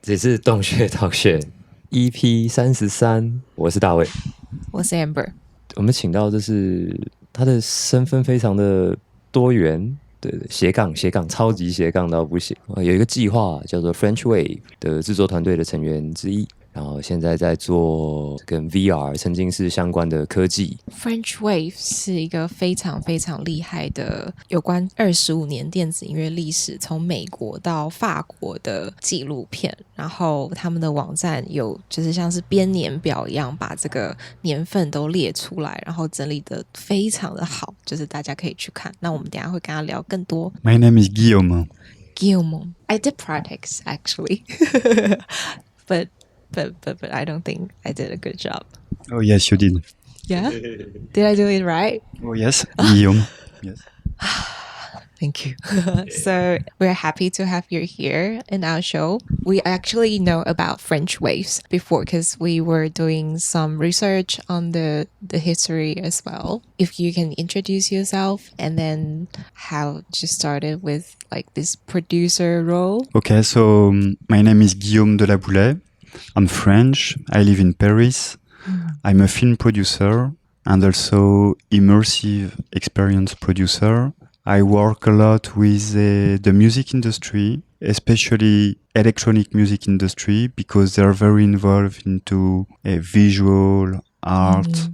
这是洞穴TALK穴 EP33，我是大卫，我是 Amber。我们请到就是他的身份非常的多元，对，斜杠超级斜杠到不行。有一个计划叫做 French Wave 的制作团队的成员之一，然后现在在做跟 VR 沉浸式相关的科技。 French Wave 是一个非常非常厉害的有关25年电子音乐历史从美国到法国的纪录片，然后他们的网站有就是像是编年表一样把这个年份都列出来，然后整理的非常的好，就是大家可以去看。那我们等一下会跟他聊更多。 My name is Guillaume. I did practice actually but I don't think I did a good job. Oh, yes, you did. Yeah? Did I do it right? Oh, yes, Guillaume. Yes. Thank you. So we're happy to have you here in our show. We actually know about French waves before because we were doing some research on the history as well. If you can introduce yourself and then how you started with like this producer role. Okay, so my name is Guillaume de la Boulaye. I'm French. I live in Paris. I'm a film producer and also immersive experience producer. I work a lot with the music industry, especially electronic music industry, because they're very involved into visual art.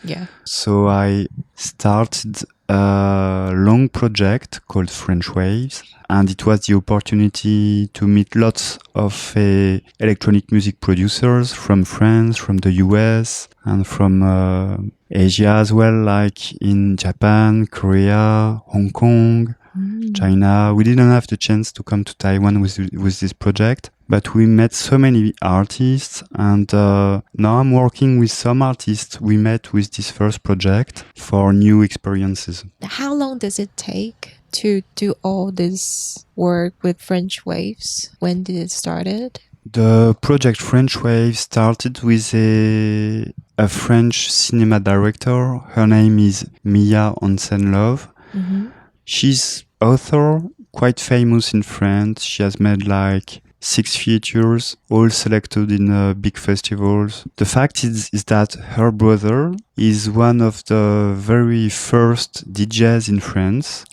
Yeah. So I started a long project called French Waves, and it was the opportunity to meet lots of electronic music producers from France, from the US, and from Asia as well, like in Japan, Korea, Hong Kong, China. We didn't have the chance to come to Taiwan with this project, but we met so many artists, and now I'm working with some artists we met with this first project for new experiences. How long does it take to do all this work with French Waves? When did it started? The project French Wave started with a French cinema director. Her name is Mia Hansen-Love. She's author, quite famous in France. She has made like 6 features, all selected in big festivals. The fact is that her brother is one of the very first DJs in France.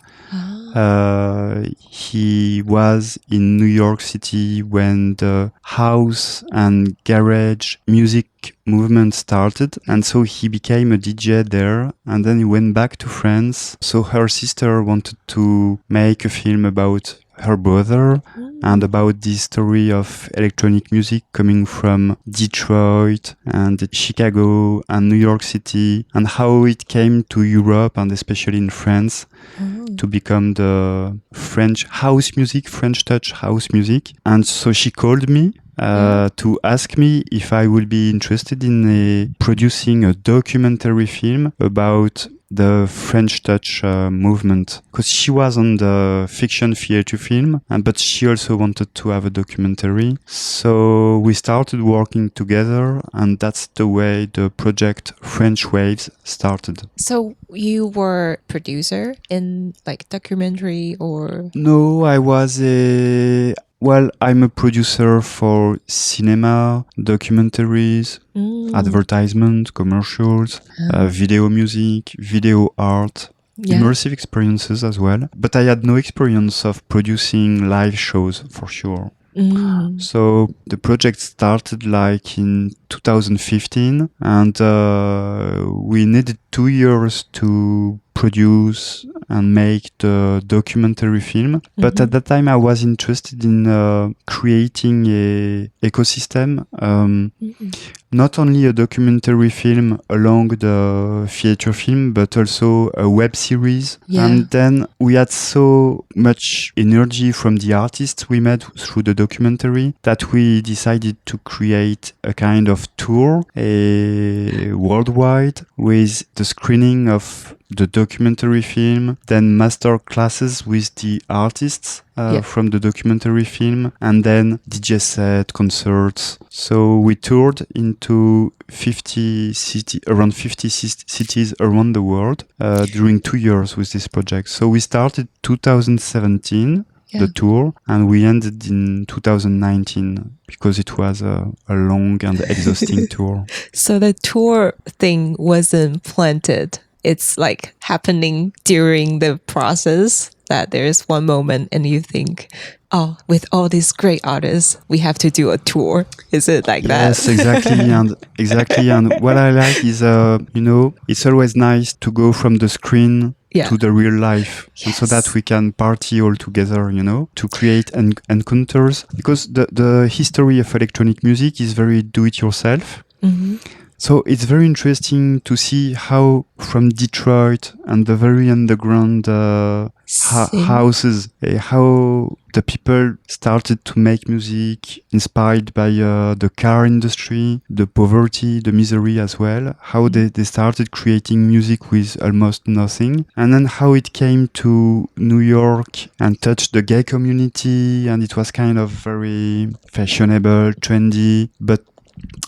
He was in New York City when the house and garage music movement started, and so he became a DJ there, and then he went back to France. So her sister wanted to make a film about her brother and about the story of electronic music coming from Detroit and Chicago and New York City, and how it came to Europe and especially in France to become the French house music, French touch house music. And so she called me to ask me if I would be interested in producing a documentary film about the French touch movement, because she was on the fiction theater film, but she also wanted to have a documentary. So we started working together, and that's the way the project French Waves started. So you were producer in like documentary or? No, I was I'm a producer for cinema, documentaries, advertisements, commercials, video music, video art, immersive experiences as well. But I had no experience of producing live shows for sure. So the project started like in 2015, and we needed 2 years to produce and make the documentary film. But at that time I was interested in creating a ecosystem, not only a documentary film along the theater film, but also a web series. And then we had so much energy from the artists we met through the documentary that we decided to create a kind of tour, worldwide, with the screening of the documentary film, then master classes with the artists from the documentary film, and then DJ set, concerts. So we toured into around 50 cities around the world during 2 years with this project. So we started 2017 the tour, and we ended in 2019 because it was a long and exhausting tour. So the tour thing wasn't planted. It's like happening during the process that there's one moment and you think, oh, with all these great artists, we have to do a tour. Is it like that? Yes, exactly. And what I like is, it's always nice to go from the screen to the real life. Yes. And so that we can party all together, to create encounters. Because the history of electronic music is very do-it-yourself. Mm-hmm. So it's very interesting to see how from Detroit and the very underground houses, how the people started to make music inspired by the car industry, the poverty, the misery as well, how they started creating music with almost nothing, and then how it came to New York and touched the gay community, and it was kind of very fashionable, trendy, but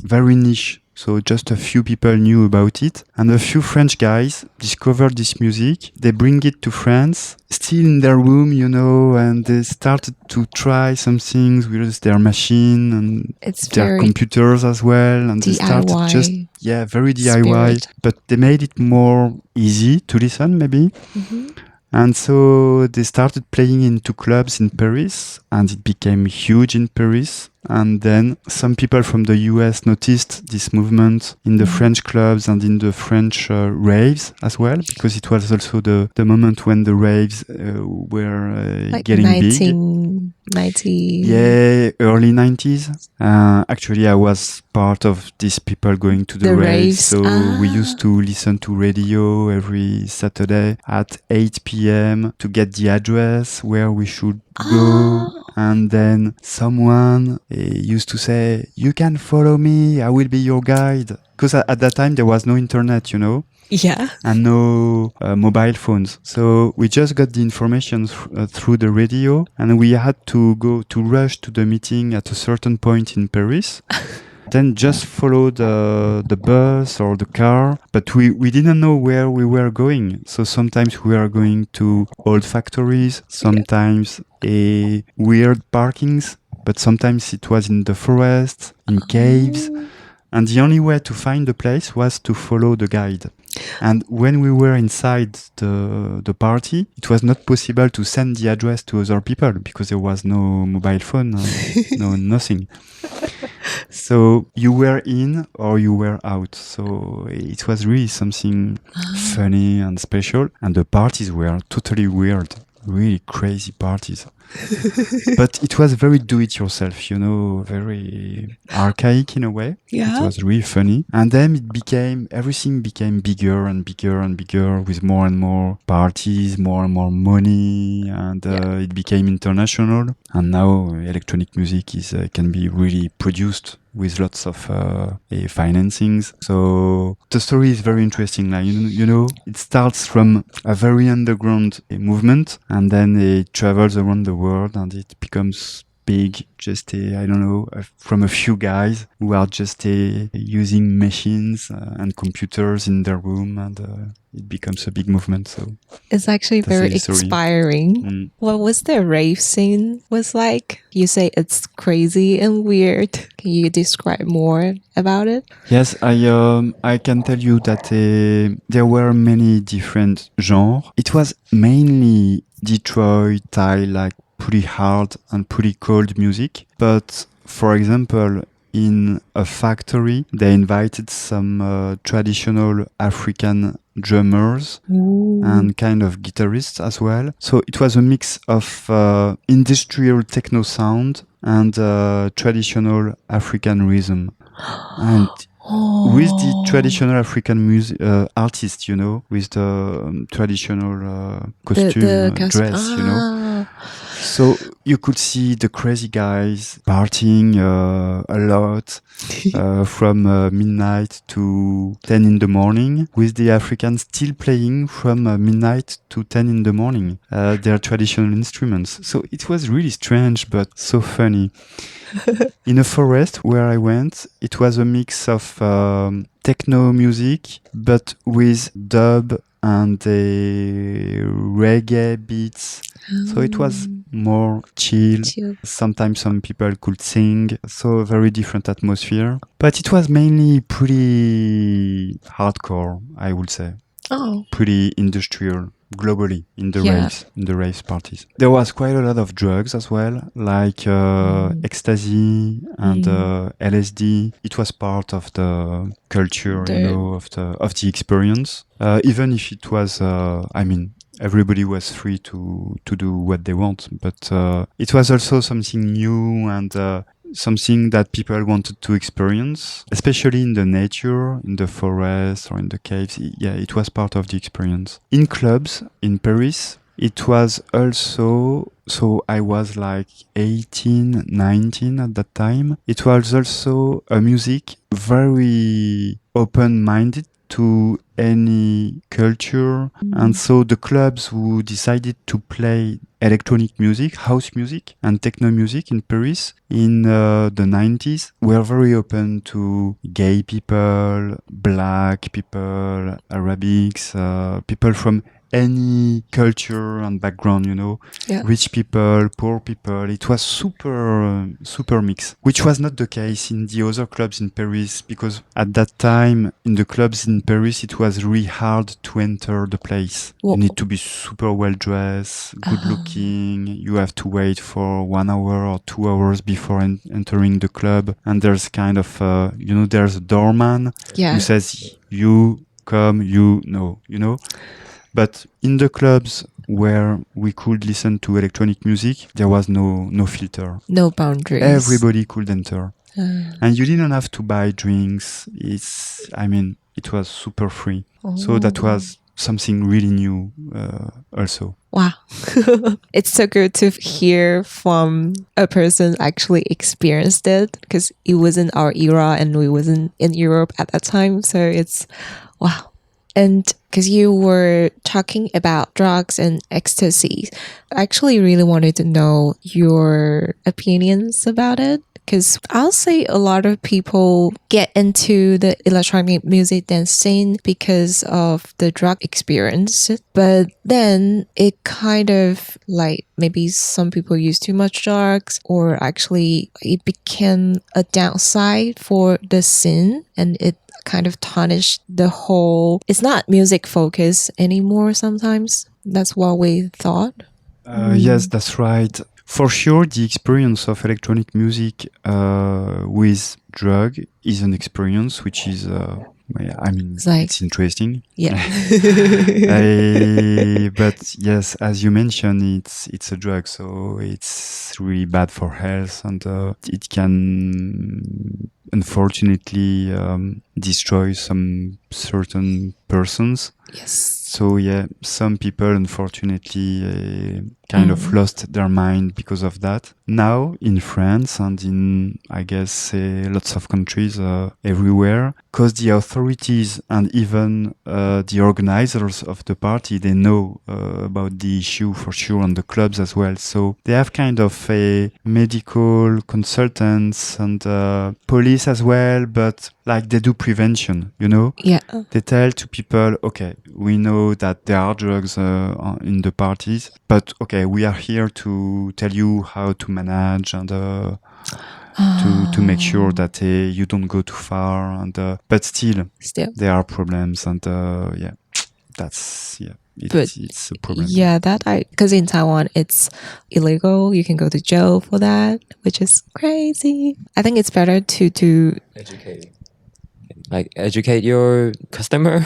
very niche. So just a few people knew about it. And a few French guys discovered this music. They bring it to France, still in their room, and they started to try some things with their machine and their computers as well. And DIY. They started just, very DIY. Spirit. But they made it more easy to listen, maybe. Mm-hmm. And so they started playing in 2 clubs in Paris, and it became huge in Paris. And then some people from the US noticed this movement in the French clubs and in the French raves as well, because it was also the moment when the raves were like getting 1990. big. Yeah, early 90s. Actually, I was part of these people going to the raves. So we used to listen to radio every Saturday at 8 p.m. to get the address where we should go. And then someone used to say, you can follow me, I will be your guide. Because at that time, there was no internet, Yeah. and no mobile phones. So we just got the information through the radio, and we had to rush to the meeting at a certain point in Paris. Then just follow the bus or the car, but we didn't know where we were going. So sometimes we were going to old factories, sometimes weird parkings, but sometimes it was in the forest, in caves. And the only way to find the place was to follow the guide. And when we were inside the party, it was not possible to send the address to other people because there was no mobile phone, no nothing. So you were in or you were out. So it was really something funny and special. And the parties were totally weird, really crazy parties. But it was very do-it-yourself, very archaic in a way. Yeah. It was really funny. And then everything became bigger and bigger and bigger with more and more parties, more and more money. And it became international. And now electronic music can be really produced with lots of financings. So the story is very interesting. Like, it starts from a very underground movement, and then it travels around the world, and it becomes big, just from a few guys who are just using machines and computers in their room, and it becomes a big movement. So it's actually very inspiring. What was the rave scene was like? You say it's crazy and weird. Can you describe more about it? Yes, I can tell you that there were many different genres. It was mainly Detroit style, like pretty hard and pretty cold music. But for example, in a factory, they invited some traditional African drummers and kind of guitarists as well. So it was a mix of industrial techno sound and traditional African rhythm. And with the traditional African music artists, with the traditional costume, dress, So you could see the crazy guys partying a lot from midnight to 10 in the morning, with the Africans still playing from midnight to 10 in the morning, their traditional instruments. So it was really strange, but so funny. In a forest where I went, it was a mix of techno music, but with dub and the reggae beats. So it was more chill. Sometimes some people could sing, so a very different atmosphere. But it was mainly pretty hardcore, I would say. Oh. Pretty industrial globally in the raves parties. There was quite a lot of drugs as well, like ecstasy and LSD. It was part of the culture, of the experience. Even if it was, everybody was free to do what they want, but it was also something new and something that people wanted to experience, especially in the nature, in the forest or in the caves. Yeah, it was part of the experience. In clubs in Paris, it was also, so I was like 18, 19 at that time. It was also a music very open-minded to any culture. And so the clubs who decided to play electronic music, house music and techno music in Paris in the 90s were very open to gay people, black people, Arabics, people from any culture and background, rich people, poor people. It was super mixed, which was not the case in the other clubs in Paris, because at that time in the clubs in Paris, it was really hard to enter the place. You need to be super well dressed, good looking. You have to wait for 1 hour or 2 hours before entering the club. And there's kind of, there's a doorman who says, you come, But in the clubs where we could listen to electronic music, there was no filter. No boundaries. Everybody could enter. And you didn't have to buy drinks. It was super free. So that was something really new also. Wow. It's so good to hear from a person actually experienced it, because it wasn't our era and we wasn't in Europe at that time. So it's, wow. And because you were talking about drugs and ecstasy, I actually really wanted to know your opinions about it. Because I'll say a lot of people get into the electronic music dance scene because of the drug experience. But then it kind of like maybe some people use too much drugs, or actually it became a downside for the scene, and it kind of tarnished the whole, it's not music focus anymore sometimes. That's what we thought. Yes, that's right. For sure, the experience of electronic music with drug is an experience which is, it's interesting. Yeah. But yes, as you mentioned, it's a drug, so it's really bad for health, and it can unfortunately destroy some certain persons. Yes. So yeah, some people unfortunately kind of lost their mind because of that. Now in France and in, I guess, lots of countries everywhere, because the authorities and even the organizers of the party, they know about the issue for sure, and the clubs as well. So they have kind of a medical consultants and police as well, but like they do prevention, Yeah. They tell to people, okay, we know that there are drugs in the parties, but okay, we are here to tell you how to manage and to make sure that you don't go too far, and but still there are problems, and it's a problem. Yeah, because in Taiwan it's illegal. You can go to jail for that, which is crazy. I think it's better to educate your customer,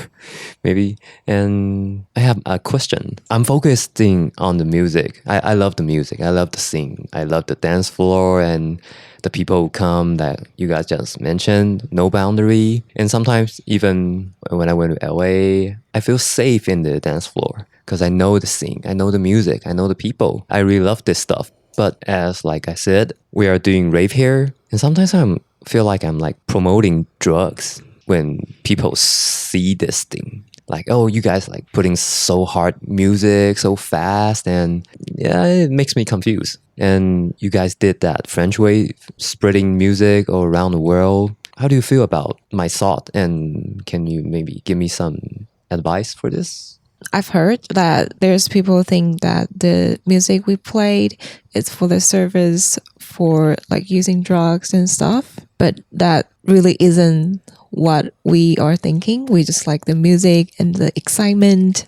maybe. And I have a question. I'm focusing on the music. I love the music. I love the scene. I love the dance floor and the people who come that you guys just mentioned. No boundary. And sometimes even when I went to LA, I feel safe in the dance floor because I know the scene. I know the music. I know the people. I really love this stuff. But as like I said, we are doing rave here, and sometimes I feel like I'm like promoting drugs when people see this thing. Like, oh, you guys like putting so hard music so fast, and yeah, it makes me confused. And you guys did that French wave, spreading music all around the world. How do you feel about my thought? And can you maybe give me some advice for this? I've heard that there's people think that the music we played is for the service for like using drugs and stuff, but that really isn't what we are thinking. We just like the music and the excitement.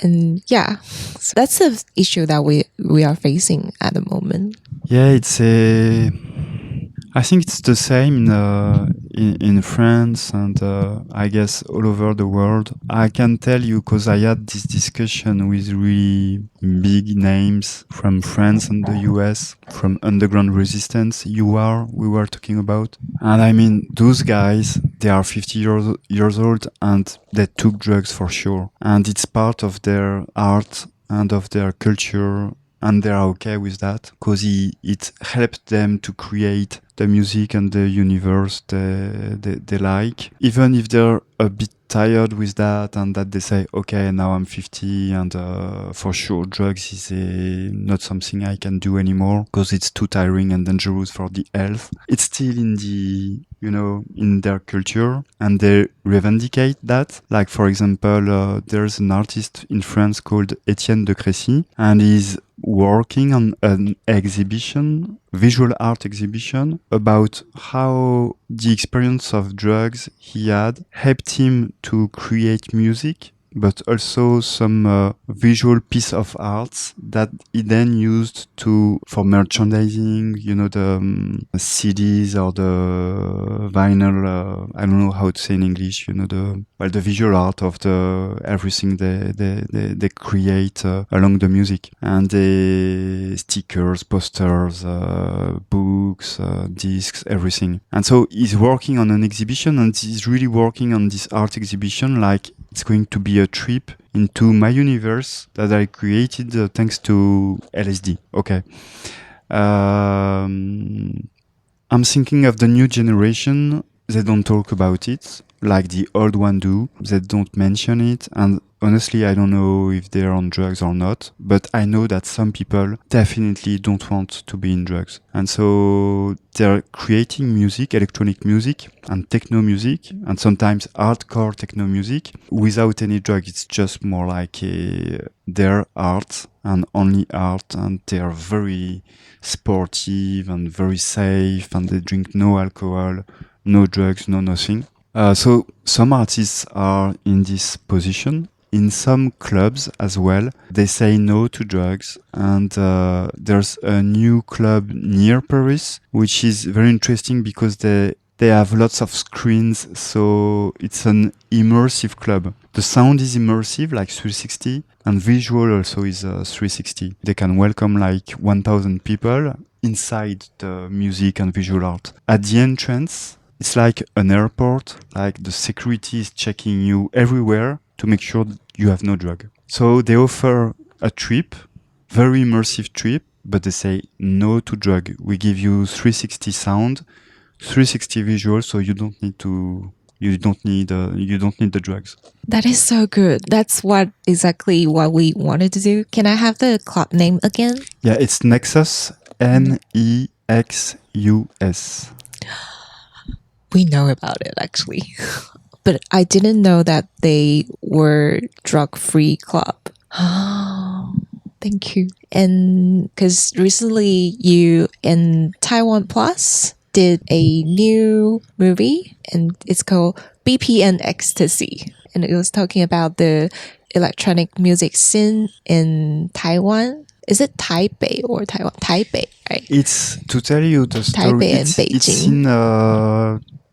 And yeah, so that's the issue that we are facing at the moment. Yeah, I think it's the same in France and I guess all over the world. I can tell you because I had this discussion with really big names from France and the US, from underground resistance, we were talking about. And I mean, those guys, they are 50 years old and they took drugs for sure. And it's part of their art and of their culture. And they are okay with that because it helped them to create the music and the universe they like. Even if they're a bit tired with that and that they say, okay, now I'm 50 and for sure drugs is not something I can do anymore because it's too tiring and dangerous for the health. It's still in their culture and they revendicate that. Like, for example, there's an artist in France called Etienne de Crécy and he's working on an exhibition, visual art exhibition, about how the experience of drugs he had helped him to create music, but also some visual piece of art that he then used for merchandising, the CDs or the vinyl, I don't know how to say in English, the visual art of everything they create along the music. And the stickers, posters, books, discs, everything. And so he's working on an exhibition and he's really working on this art exhibition like it's going to be a trip into my universe that I created thanks to LSD. Okay. I'm thinking of the new generation. They don't talk about it like the old one do. They don't mention it. And honestly, I don't know if they're on drugs or not. But I know that some people definitely don't want to be in drugs. And so they're creating music, electronic music and techno music and sometimes hardcore techno music without any drug. It's just more like their art and only art. And they're very sportive and very safe and they drink no alcohol, no drugs, no nothing. So some artists are in this position. In some clubs as well, they say no to drugs. And there's a new club near Paris, which is very interesting because they have lots of screens. So it's an immersive club. The sound is immersive, like 360, and visual also is 360. They can welcome like 1,000 people inside the music and visual art. At the entrance, it's like an airport, like the security is checking you everywhere to make sure you have no drug. So they offer a trip, very immersive trip, but they say no to drug. We give you 360 sound, 360 visual, so you don't need the drugs. That is so good. That's exactly what we wanted to do. Can I have the club name again? Yeah, it's Nexus, Nexus. We know about it actually. But I didn't know that they were drug-free club. Thank you. And because recently you and TaiwanPlus did a new movie and it's called BPM ECSTASY. And it was talking about the electronic music scene in Taiwan. Is it Taipei or Taiwan? Taipei, right? It's, to tell you the story, Taipei and Beijing. It's in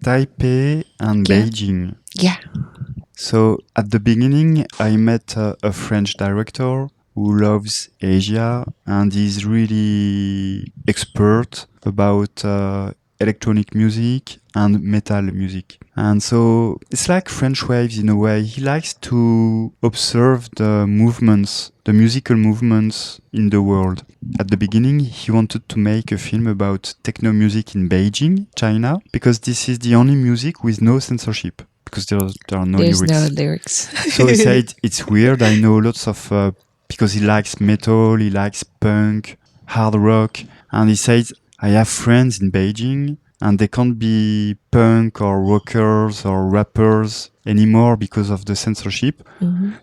Taipei and Beijing. Yeah. So at the beginning, I met a French director who loves Asia and is really expert about electronic music and metal music. And so it's like French waves in a way. He likes to observe the movements, the musical movements in the world. At the beginning, he wanted to make a film about techno music in Beijing, China, because this is the only music with no censorship, because there are no lyrics. There's no lyrics. So he said, it's weird. I know lots of, because he likes metal, he likes punk, hard rock. And he said, I have friends in Beijing and they can't be punk or rockers or rappers anymore because of the censorship.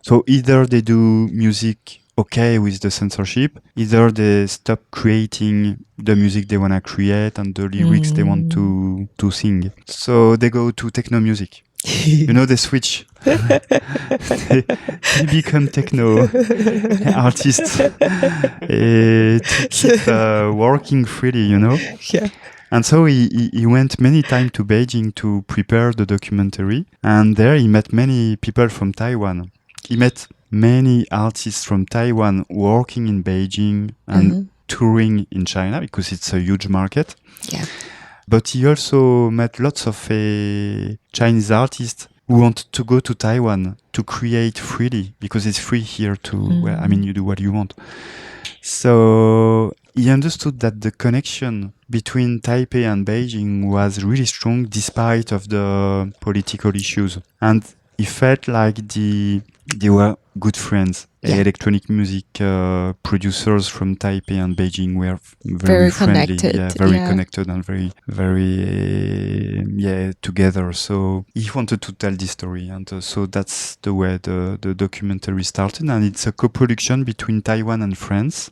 So either they do music okay with the censorship, either they stop creating the music they want to create and the lyrics they want to sing. So they go to techno music. You know, they switch. they become techno artists to keep working freely, you know? Yeah. And so he went many times to Beijing to prepare the documentary. And there he met many people from Taiwan. He met many artists from Taiwan working in Beijing and touring in China because it's a huge market. Yeah. But he also met lots of Chinese artists who want to go to Taiwan to create freely because it's free here to, well, I mean, you do what you want. So he understood that the connection between Taipei and Beijing was really strong despite of the political issues. And he felt like they were good friends. Yeah. Electronic music producers from Taipei and Beijing were very friendly, connected. Very connected and very together. So he wanted to tell this story, and so that's the way the documentary started. And it's a co-production between Taiwan and France.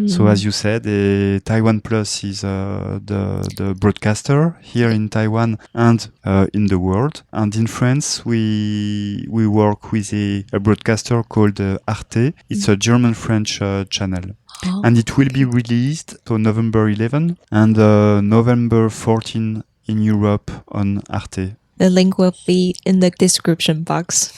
So as you said, TaiwanPlus is the broadcaster here in Taiwan and in the world. And in France, we work with a broadcaster called ARTE. It's a German-French channel. Oh. And it will be released on November 11 and November 14 in Europe on ARTE. The link will be in the description box.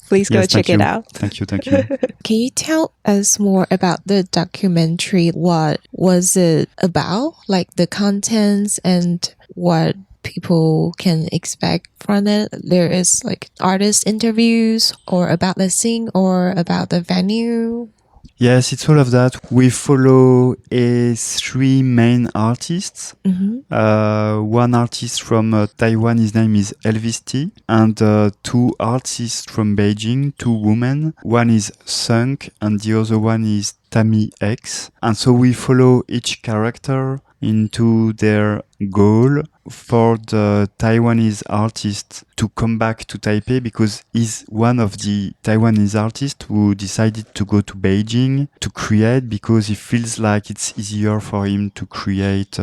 Please go check it out. Thank you. Can you tell us more about the documentary? What was it about? Like the contents and what people can expect from it? There is like artist interviews or about the scene or about the venue? Yes, it's all of that. We follow three main artists. One artist from Taiwan, his name is Elvis T, and two artists from Beijing, two women. One is Sunk and the other one is Tammy X. And so we follow each character into their goal for the Taiwanese artist to come back to Taipei, because he's one of the Taiwanese artists who decided to go to Beijing to create, because he feels like it's easier for him to create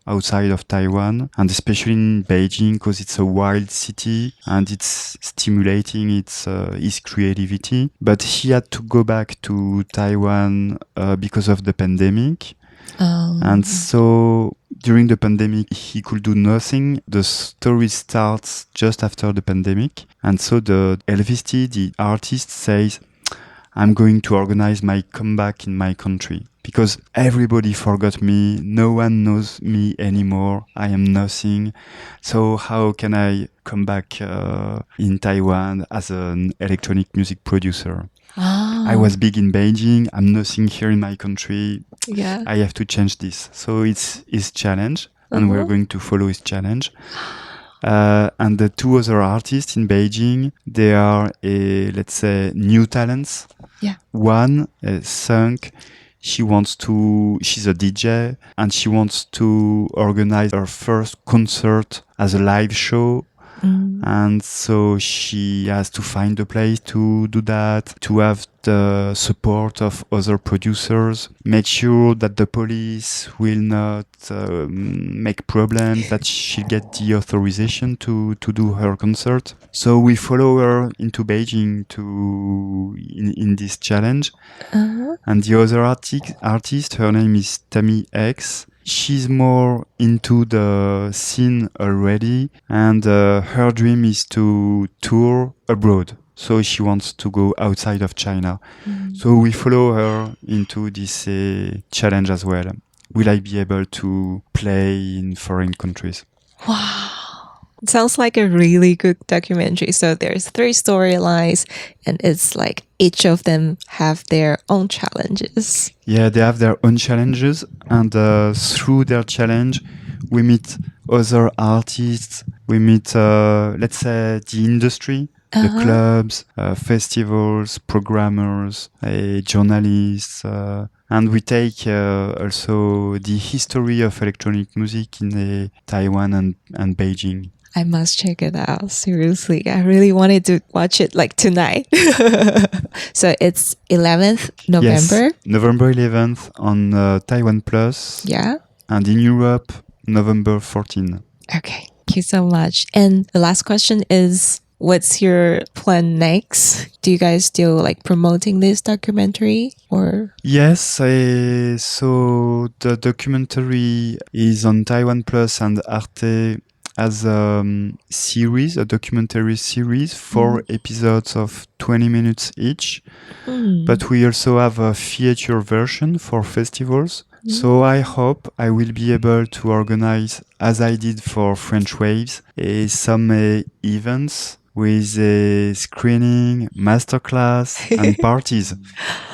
outside of Taiwan, and especially in Beijing because it's a wild city and it's stimulating his creativity. But he had to go back to Taiwan because of the pandemic. And so during the pandemic, he could do nothing. The story starts just after the pandemic. And so the Elvis T, the artist, says, I'm going to organize my comeback in my country because everybody forgot me. No one knows me anymore. I am nothing. So how can I come back in Taiwan as an electronic music producer? I was big in Beijing. I'm nothing here in my country. Yeah. I have to change this. So it's his challenge, and we're going to follow his challenge. And the two other artists in Beijing, they are, let's say, new talents. Yeah. One, Sunk, she's a DJ, and she wants to organize her first concert as a live show. And so she has to find a place to do that, to have the support of other producers, make sure that the police will not make problems, that she'll get the authorization to do her concert. So we follow her into Beijing in this challenge. And the other artist, her name is Tammy X. She's more into the scene already, and her dream is to tour abroad. So she wants to go outside of China. So we follow her into this challenge as well. Will I be able to play in foreign countries? Wow. It sounds like a really good documentary. So there's 3 storylines, and it's like each of them have their own challenges. Yeah, they have their own challenges, and through their challenge, we meet other artists. We meet, let's say, the industry the clubs, festivals, programmers, journalists, and we take also the history of electronic music in Taiwan and Beijing. I must check it out. Seriously, I really wanted to watch it like tonight. So it's 11th November? Yes, November 11th on TaiwanPlus. Yeah. And in Europe, November 14. Okay. Thank you so much. And the last question is, what's your plan next? Do you guys still like promoting this documentary or? Yes, so the documentary is on TaiwanPlus and ARTE as a series, a documentary series, 4 episodes of 20 minutes each. But we also have a feature version for festivals. So I hope I will be able to organize, as I did for French Waves, some events with a screening, masterclass, and parties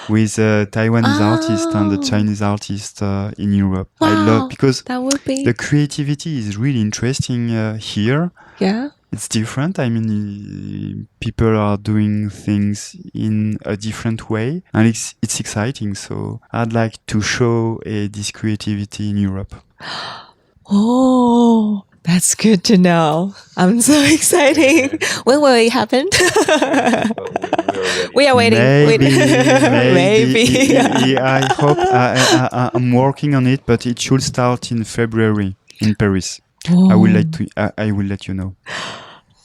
with Taiwanese artists and the Chinese artists in Europe. Wow, I love because that would be... the creativity is really interesting here. Yeah. It's different. I mean, people are doing things in a different way, and it's exciting. So I'd like to show this creativity in Europe. Oh, that's good to know. I'm so excited. When will it happen? We are waiting. Maybe. I hope I'm working on it, but it should start in February in Paris. Oh. I will let you know.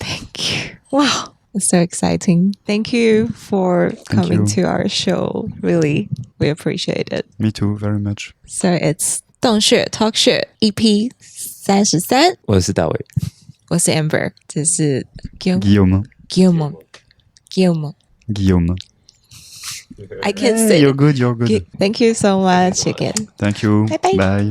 Thank you. Wow. It's so exciting. Thank you for coming to our show. Really, we appreciate it. Me too, very much. So it's 洞穴 Talk 穴 EP33。我是大伟，我是 Amber， 这是 Guillaume. I can't say. You're good. Thank you so much again. Thank you. Bye-bye. Bye.